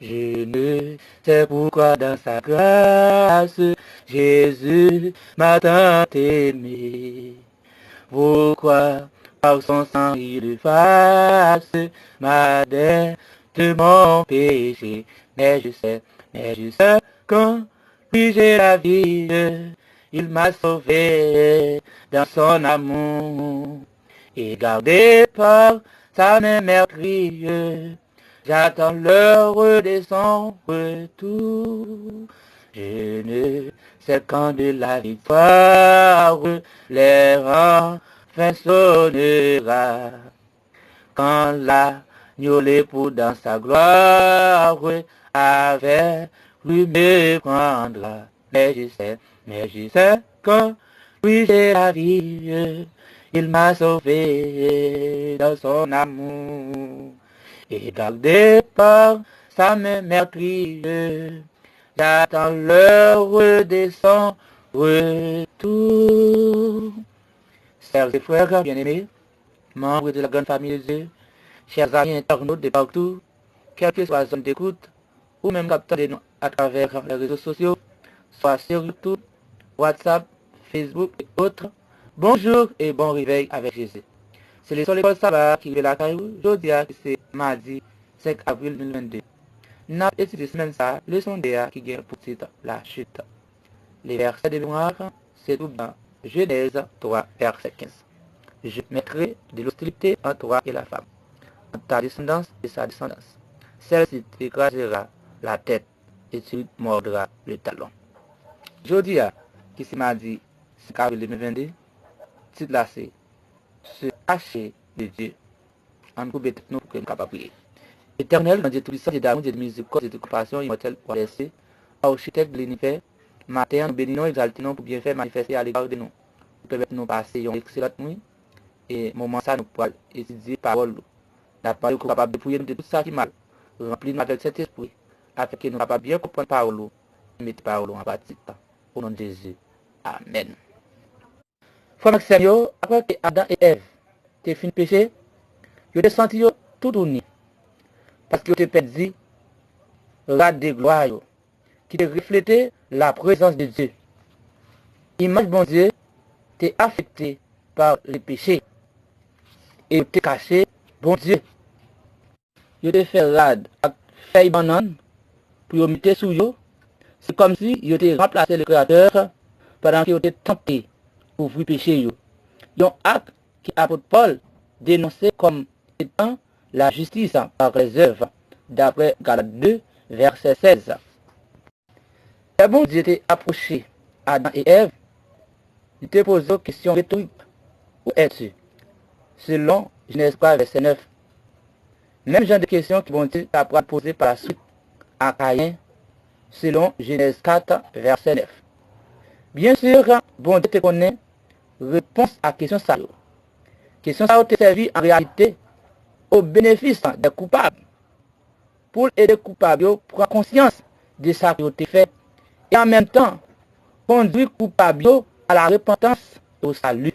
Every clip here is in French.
Je ne sais pourquoi dans sa grâce, Jésus m'a tant aimé. Pourquoi par son sang il efface ma dette de mon péché. Mais je sais quand lui j'ai la vie, il m'a sauvé dans son amour et gardé par sa main meurtrière. J'attends l'heure de son retour. Je ne sais quand de la victoire l'air enfin sonnera. Quand l'agneau l'époux dans sa gloire avec lui me prendra. Mais je sais que lui j'ai la vie. Il m'a sauvé dans son amour et gardé par sa main meurtrière. J'attends l'heure de son retour. Chers et frères bien-aimés, membres de la grande famille de Dieu, chers amis internautes de partout, quelle que soit la zone d'écoute, ou même captant de nous à travers les réseaux sociaux, soit sur YouTube, WhatsApp, Facebook et autres, bonjour et bon réveil avec Jésus. C'est l'école Sabbat qui est la caillou. Aujourd'hui, c'est mardi 5 avril 2022. Nous avons étudié semaine ça, leçon DA qui gagne pour titre la chute. Les versets de mémoire, c'est tout dans Genèse 3, verset 15. Je mettrai de l'hostilité entre toi et la femme, entre ta descendance et sa descendance. Celle-ci t'écrasera la tête et tu mordras le talon. Aujourd'hui, qui c'est mardi 5 avril 2022, titre là c'est se cacher de Dieu. En nous bête nous pour que nous capables de prier. Éternel, Dieu tout-puissant, Dieu d'amour, Dieu de miséricorde, Dieu de compassion, immortel, roi des cieux, architecte de l'univers, matin, nous bénissons, exaltons pour bien faire manifester à l'égard de nous. Pour permettre de nous passer une excellente nuit. Et moment ça, nous pourrons étudier parole. La parole est capable de prier de tout ça qui est mal. Remplir-nous avec cet esprit, afin que nous capables bien comprendre parole et mettre parole en pratique. Au nom de Jésus. Amen. Frère Maxime, après que Adam et Ève ont fini de pécher, ils ont senti tout tourné. Parce qu'ils ont perdu la de gloire qui te reflétait la présence de Dieu. L'image bon Dieu t'est affectée par les péchés et t'est caché bon Dieu. Ils te fait rad avec feuille banane pour mettre sous eux. C'est comme si ils te remplacé le Créateur pendant qu'ils étaient tentés pour vous pécher. Ils ont acte qui apôtre Paul dénoncé comme étant la justice par les œuvres, d'après Galates 2, verset 16. Le bon Dieu était approché Adam et Ève, il te pose une question rhétorique. Où es-tu? Selon Genèse 3, verset 9. Même genre de questions qui vont être posées par la suite à Caïn, selon Genèse 4, verset 9. Bien sûr, bon Dieu te connaît, réponse à question ça. Question ça te servi en réalité au bénéfice des coupables. Pour aider les coupables à prendre conscience de ça qui a été fait. Et en même temps, conduire les coupables à la repentance et au salut.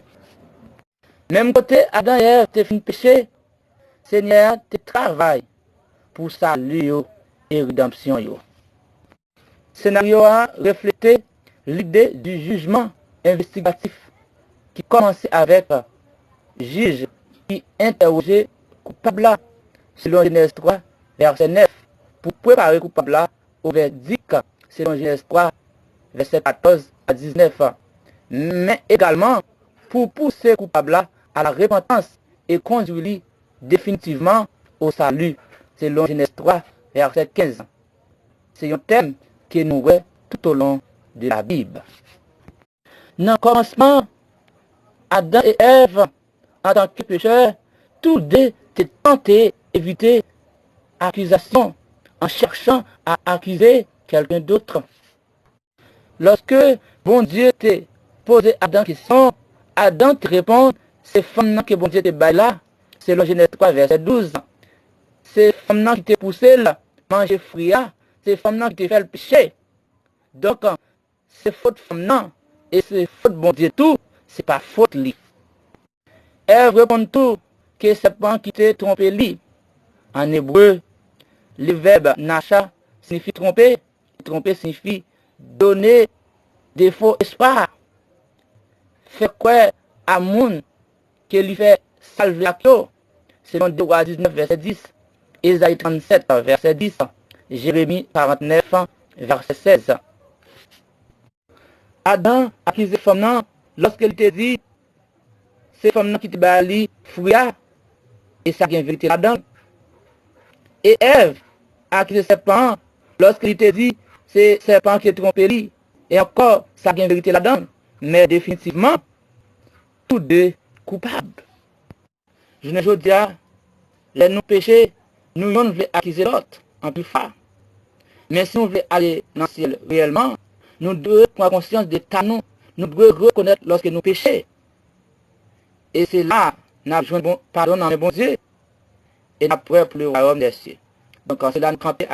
Même côté, Adam et Ève te fin péché, Seigneur te travaille pour salut et rédemption. Le scénario a reflété l'idée du jugement investigatif qui commençait avec juge qui interrogeait coupable selon Genèse 3, verset 9, pour préparer coupable au verdict selon Genèse 3, verset 14 à 19, mais également pour pousser coupable à la repentance et conduire définitivement au salut selon Genèse 3, verset 15. C'est un thème qui nous voit tout au long de la Bible. Dans le commencement, Adam et Ève, en tant que pécheurs, tous deux étaient tentés d'éviter accusation en cherchant à accuser quelqu'un d'autre. Lorsque bon Dieu t'a posé Adam une question, Adam te répond, c'est femme que bon Dieu te baille là, selon Genèse 3, verset 12. C'est femme qui te poussé là, manger fruit, c'est femme qui te fait le péché. Donc, c'est faute femme et c'est faute bon Dieu tout, c'est pas faute lui. Elle répond tout que c'est pas qui t'a trompé lui. En hébreu, le verbe nacha signifie tromper. Tromper signifie donner des faux espoirs. Faire quoi à moun que lui fait salver la clé. Selon 2 Rois 19, verset 10, Ésaïe 37, verset 10, Jérémie 49, verset 16. Adam a accusé femme lorsqu'elle te dit, c'est femme qui te bali fouilla, et ça vient vérité là-dedans. Et Ève a accusé serpent lorsqu'il te dit, c'est serpent qui est trompé lui, et encore, ça vient vérité là-dedans. Mais définitivement, tous deux coupables. Je ne veux dire, les nous péchés, nous voulons accuser l'autre en plus fort. Mais si on veut aller dans le ciel réellement, nous devons prendre conscience de nous. Nous devons reconnaître lorsque nous péchons. Et c'est là, nous avons besoin de pardon dans le bon Dieu. Et nous avons prêt pour le royaume des cieux. Donc, en cela, nous campons